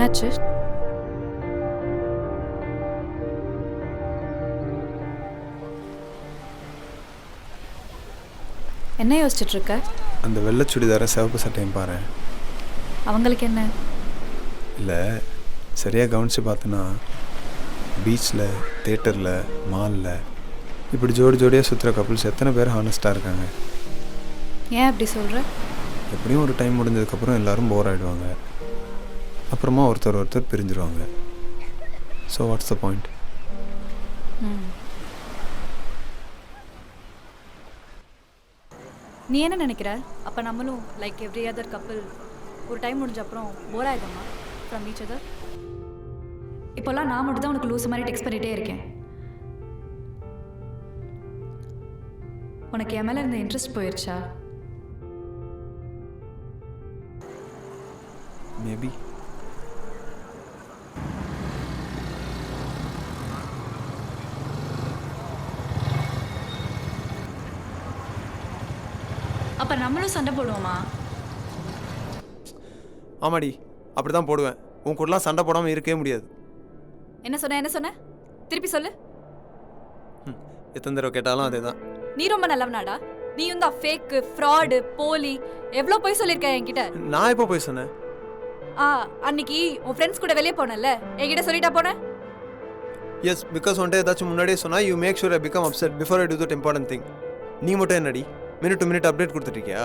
என்னாச்சு? என்ன யோசிச்சுட்டு இருக்க? அந்த வெள்ளை சுடிதார சிவப்பு சட்டையும் பாரு. அவங்களுக்கு என்ன? இல்லை, சரியாக கவனித்து பார்த்தோன்னா பீச்சில், தேட்டரில், மாலில் இப்படி ஜோடி ஜோடியாக சுற்றுற கப்புள்ஸ் எத்தனை பேர் ஹானஸ்ட்டாக இருக்காங்க. ஏன் அப்படி சொல்கிற? எப்படியும் ஒரு டைம் முடிஞ்சதுக்கப்புறம் எல்லோரும் போர் ஆகிடுவாங்க. அப்புறமா ஒருத்தர் பிரிஞ்சிருவாங்க. So what's the point? நீ என்ன நினைக்கிற? அப்போ நம்மளும் லைக் எவ்ரி அதர் கப்பிள் ஒரு டைம் முடிஞ்ச அப்புறம் போர் ஆகிடுமா ஃப்ரம் ஈச் அதர்? இப்போல்லாம் நான் மட்டும் தான் உனக்கு லூஸ் மாதிரி டெக்ஸ்ட் பண்ணிகிட்டே இருக்கேன். உனக்கு என் மேலே இருந்த இன்ட்ரெஸ்ட் போயிடுச்சா? மேபி. அப்போ நம்மளும் சண்டை போடுவோமா? ஆமாடி, அப்படி தான் போடுவேன். உன் கூடலாம் சண்டை போடாமல் இருக்கவே முடியாது. என்ன சொன்ன? திருப்பி சொல்லு. எத்தனை தடவை கேட்டாலும் அதே தான். நீ ரொம்ப நல்லவனாடா. நீயும் தான் ஃபேக்கு, ஃப்ராடு, போலி, எவ்வளோ போய் சொல்லியிருக்க என்கிட்ட. நான் எப்போ போய் சொன்னேன்? அன்னைக்கு உன் ஃப்ரெண்ட்ஸ் கூட வெளியே போனல, என்கிட்ட சொல்லிட்டா போன. எஸ், பிகாஸ் ஒன்டே ஏதாச்சும் முன்னாடியே சொன்னால் you make sure I become upset before I do that important thing. நீ மட்டும் என்னடி மினிட் டு மினிட் அப்டேட் கொடுத்துட்ருக்கியா?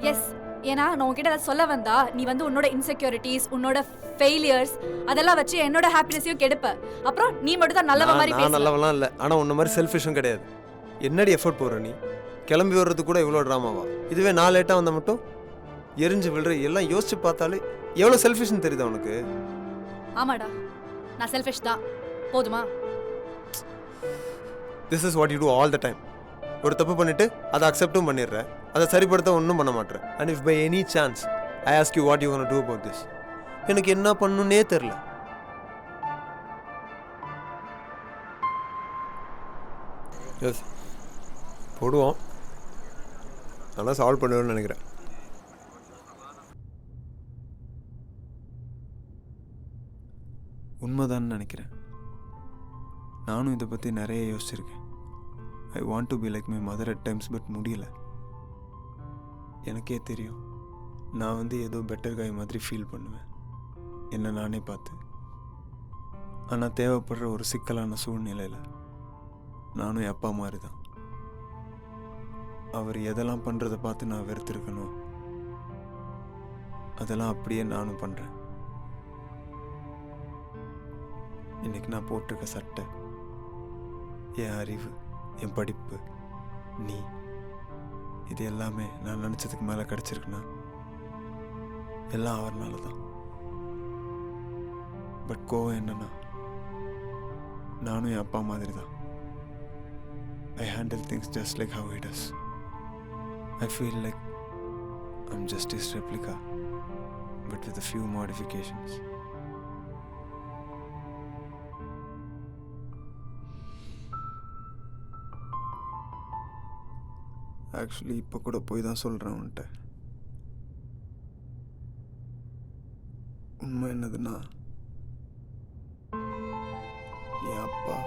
எஸ், ஏன்னா நான் உன்கிட்ட ஏதாவது சொல்ல வந்தா நீ வந்து உன்னோட இன்செக்யூரிட்டிஸ், உன்னோட ஃபெயிலியர்ஸ் அதெல்லாம் வச்சு என்னோட ஹாப்பினஸையும் கெடுப்ப. அப்புறம் நீ மட்டும் தான் நல்லவ மாதிரி பேச. நான் நல்லவலாம் இல்லை, ஆனால் உன்ன மாதிரி செல்ஃபிஷும் கிடையாது. என்னடி எஃபர்ட் போடுற நீ? கிளம்பி வர்றது கூட இவ்வளோ ட்ராமாவா? இதுவே நான் லேட்டாக வந்தால் மட்டும் எரிஞ்சு விழுற. எல்லாம் யோசிச்சு பார்த்தாலே எவ்வளோ செல்ஃபிஷ்னு தெரியுதா உனக்கு? ஆமாடா, நான் செல்ஃபிஷ் தான். போதுமா? This is what you do all the time. ஒரு தப்பு பண்ணிட்டு அதை அக்செப்டும் பண்ணிடுறேன், அதை சரிப்படுத்த ஒன்றும் பண்ண மாட்டேன். And if by any chance I ask you what you gonna do about this, எனக்கு என்ன பண்ணுன்னே தெரில. எஸ், போடுவோம். நல்லா சால்வ் பண்ணுவேன்னு நினைக்கிறேன். உண்மைதான்னு நினைக்கிறேன். நானும் இதை பற்றி நிறைய யோசிச்சிருக்கேன். ஐ want to be like my mother at times, but முடியல. எனக்கே தெரியும், நான் வந்து ஏதோ பெட்டர் காய் மாதிரி ஃபீல் பண்ணுவேன் என்னை நானே பார்த்து. ஆனால் தேவைப்படுற ஒரு சிக்கலான சூழ்நிலையில் நானும் என் அப்பா மாதிரி தான். அவர் எதெல்லாம் பண்ணுறதை பார்த்து நான் வெறுத்திருக்கணும், அதெல்லாம் அப்படியே நானும் பண்ணுறேன். இன்னைக்கு நான் போட்டிருக்க சட்டை, என் அறிவு, என் படிப்பு, நீ, இது எல்லாமே நான் நினச்சதுக்கு மேலே கிடச்சிருக்குன்னா எல்லாம் அவர்னால தான். பட் கோவம் என்னன்னா, நானும் என் அப்பா மாதிரி தான். ஐ handle things just like how he does. I feel like I'm just his replica, but with a few modifications. Actually இப்போ கூட போய் தான் சொல்கிறேன் உன்கிட்ட. உண்மை என்னதுன்னா, என் அப்பா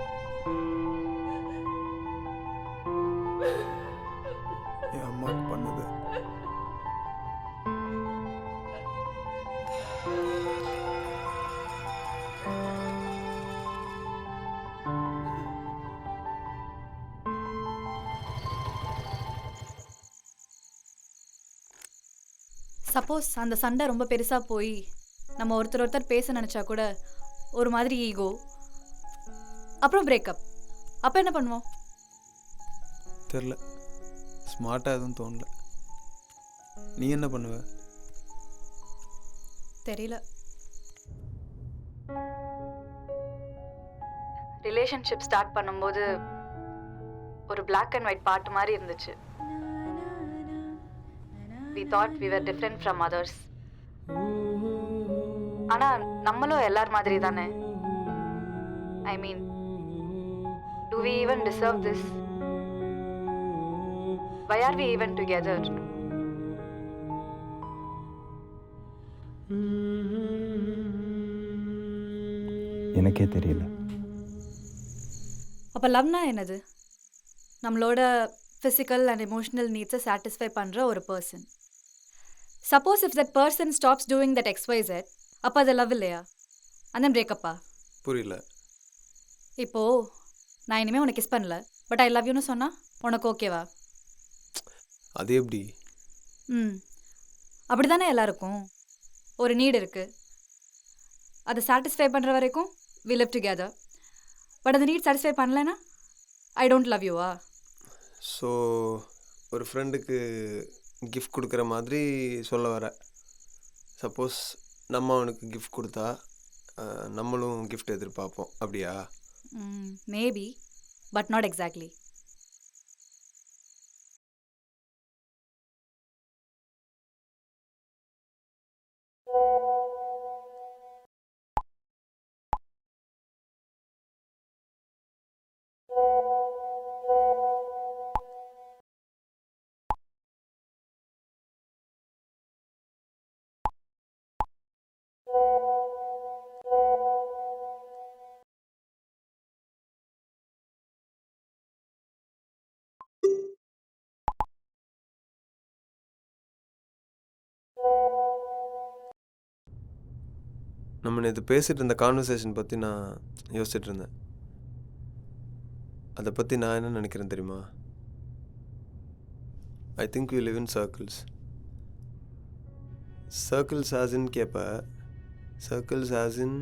என் அம்மாவுக்கு பண்ணது சப்போஸ் அந்த சண்டை ரொம்ப பெருசாக போய் நம்ம ஒருத்தர் பேச நினச்சா கூட ஒரு மாதிரி ஈகோ, அப்புறம் பிரேக்கப். அப்போ என்ன பண்ணுவோம்? தெரில, ஸ்மார்ட்டாக எதுவும் தோணல. நீ என்ன பண்ணுவ? தெரியல. ரிலேஷன்ஷிப் ஸ்டார்ட் பண்ணும்போது ஒரு பிளாக் அண்ட் ஒயிட் பாட்டு மாதிரி இருந்துச்சு. We thought we were different from others. ஆனா நம்மளும் எல்லார் மாதிரி தானே. I mean, do we even deserve this? Why are we even together? எனக்கே தெரியல. அப்போ லவ்னா என்னது? நம்மளோட ஃபிசிக்கல் அண்ட் எமோஷனல் நீட்ஸை சாட்டிஸ்ஃபை பண்ணுற ஒரு person. Suppose if that person stops doing that XYZ, அப்போ அது லவ் இல்லையா? அந்த பிரேக்கப்பா? புரியல. இப்போது நான் இனிமேல் உனக்கு கிஸ் பண்ணல, பட் ஐ லவ் யூன்னு சொன்னால் உனக்கு ஓகேவா? அது எப்படி? அப்படி தானே எல்லாருக்கும் ஒரு நீட் இருக்குது. அதை சாட்டிஸ்ஃபை பண்ணுற வரைக்கும் வி லிவ் டுகெதர். பட் அந்த நீட் சாட்டிஸ்ஃபை பண்ணலைன்னா ஐ டோன்ட் லவ் யூவா? ஸோ ஒரு ஃப்ரெண்டுக்கு கிஃப்ட் கொடுக்குற மாதிரி சொல்ல வர. சப்போஸ் நம்ம அவனுக்கு கிஃப்ட் கொடுத்தா நம்மளும் கிஃப்ட் எதிர்பார்ப்போம், அப்படியா? Maybe, but not exactly. நம்ம நேற்று பேசிகிட்டு இருந்த கான்வர்சேஷன் பற்றி நான் யோசிச்சுட்டு இருந்தேன். அதை பற்றி நான் என்ன நினைக்கிறேன் தெரியுமா? I think you live in circles. Circles ஆஸின் கேட்ப. சர்க்கிள்ஸ் ஆஸின்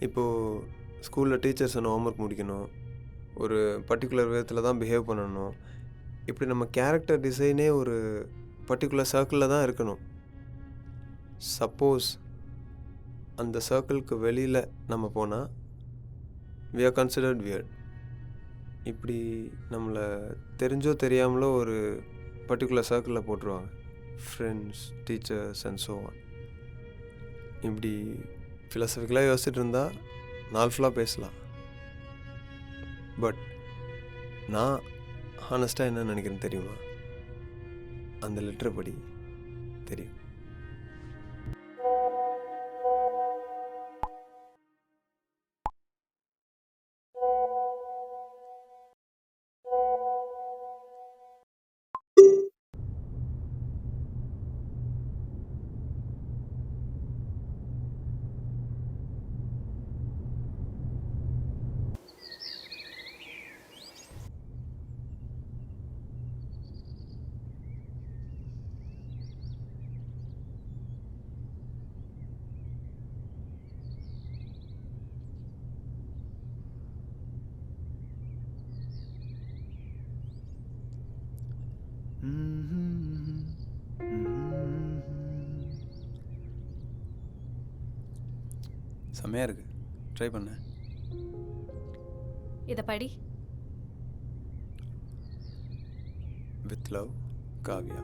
இப்போது ஸ்கூலில் டீச்சர்ஸ் சொன்ன ஹோம்ஒர்க் முடிக்கணும், ஒரு பர்டிகுலர் விதத்தில் தான் பிஹேவ் பண்ணணும். இப்படி நம்ம கேரக்டர் டிசைனே ஒரு பர்டிகுலர் சர்க்கிளில் தான் இருக்கணும். சப்போஸ் அந்த சர்க்கிளுக்கு வெளியில் நம்ம போனால் we are considered weird. இப்படி நம்மளை தெரிஞ்சோ தெரியாமலோ ஒரு பர்டிகுலர் சர்க்கிளில் போட்டுருவாங்க. Friends, teachers and so on. இப்படி ஃபிலாசபிக்கலாக யோசிச்சுட்டு இருந்தால் நாள் ஃபுல்லாக பேசலாம். பட் நான் ஹானஸ்ட்டாக என்ன நினைக்கிறேன்னு தெரியுமா? அந்த லெட்டர் படி தெரியும். செம்மையாக இருக்கு, ட்ரை பண்ண. இதை படி. With love, Kavya.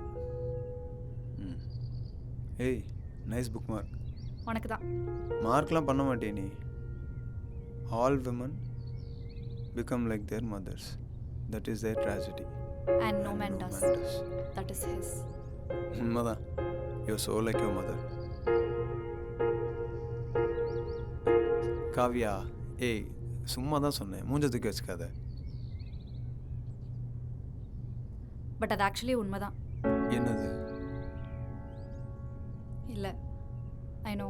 ஏய், நைஸ் புக் மார்க். உனக்கு தான். மார்க்லாம் பண்ண மாட்டே நீ. All women become like their mothers. That is their tragedy. And no man does. That is his. உண்மைதான். You so like your mother. Kavya, ஏய் சும்மா தான் சொன்னேன், மூஞ்ச தூக்கி வச்சுக்காத. பட் அது ஆக்சுவலி உண்மைதான். என்னது? இல்லை, ஐ நோ.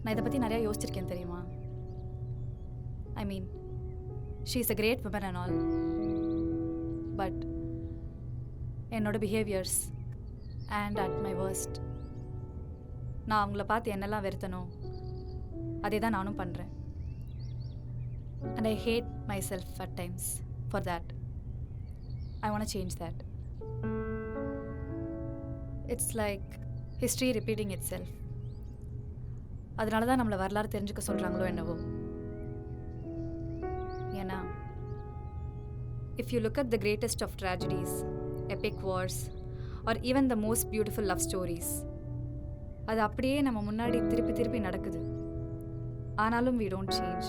நான் இதை பற்றி நிறையா யோசிச்சிருக்கேன் தெரியுமா? I mean, she is a great women and all. But என்னோட behaviours and at my worst, நான் அவங்கள பார்த்து என்னெல்லாம் வெறுத்தனோ அதே தான் நானும் பண்ணுறேன். And I hate myself at times for that. I want to change that. It's like history repeating itself. அதனால தான் நம்மளை வரலாறு தெரிஞ்சுக்க சொல்கிறாங்களோ என்னவோ. ஏன்னா if you look at the greatest of tragedies, epic wars, or even the most beautiful love stories, அது அப்படியே நம்ம முன்னாடி திருப்பி திருப்பி நடக்குது. ஆனாலும் we don't change.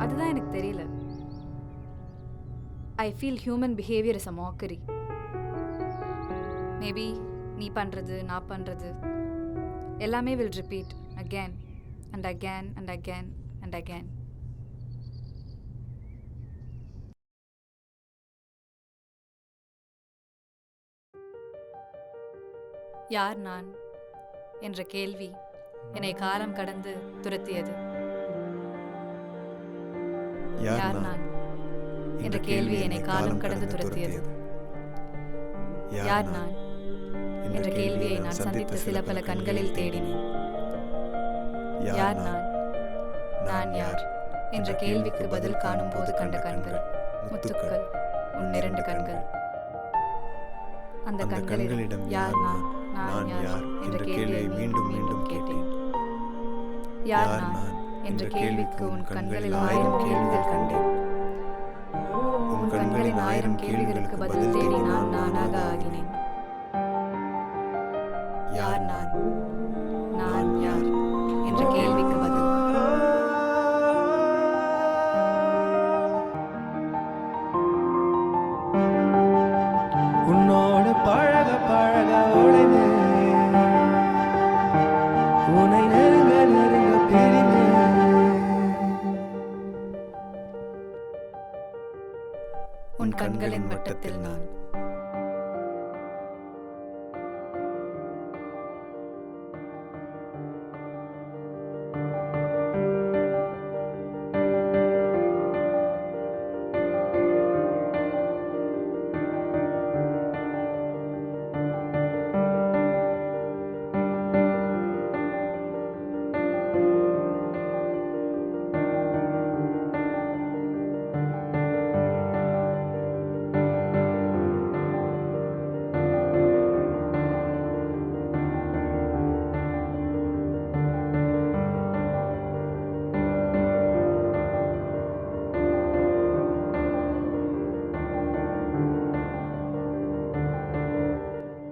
அதுதான் எனக்கு தெரியல. I feel human behavior is a mockery. Maybe நீ பண்ணுறது, நான் பண்ணுறது எல்லாமே will repeat again and again and again and again. யார் நான் என்ற கேள்வி என்னை காலம் கடந்து துரத்தியது. யார் நான் என்ற கேள்வி என்னை காலம் கடந்து துரத்தியது. யார் நான் என்ற கேள்வியை நான் சந்தித்த சில பல கண்களில் தேடினேன். யார் நான், நான் யார் என்ற கேள்விக்கு பதில் காணும் போது கண்ட கண்கள், முத்துக்கள், உன் 2 கண்கள். அந்த கண்களிடம் யார் நான், நான் யார் என்ற கேள்வியை மீண்டும் மீண்டும் கேட்டேன். யார் நான் என்ற கேள்விக்கு உன் கண்களில் 1000 கேள்விகள் கண்டேன். உன் கண்களின் 1000 கேள்விகளுக்கு பதில் தேடி நான் நானாக ஆகினேன். யார் நான், நான் யார் என்ற கேள்விக்கு பதில். உன்னோடு பழக பழக உடைந்து உன்னை நெருங்க நெருங்க பிரிந்து உன் கண்களின் வட்டத்தில் நான்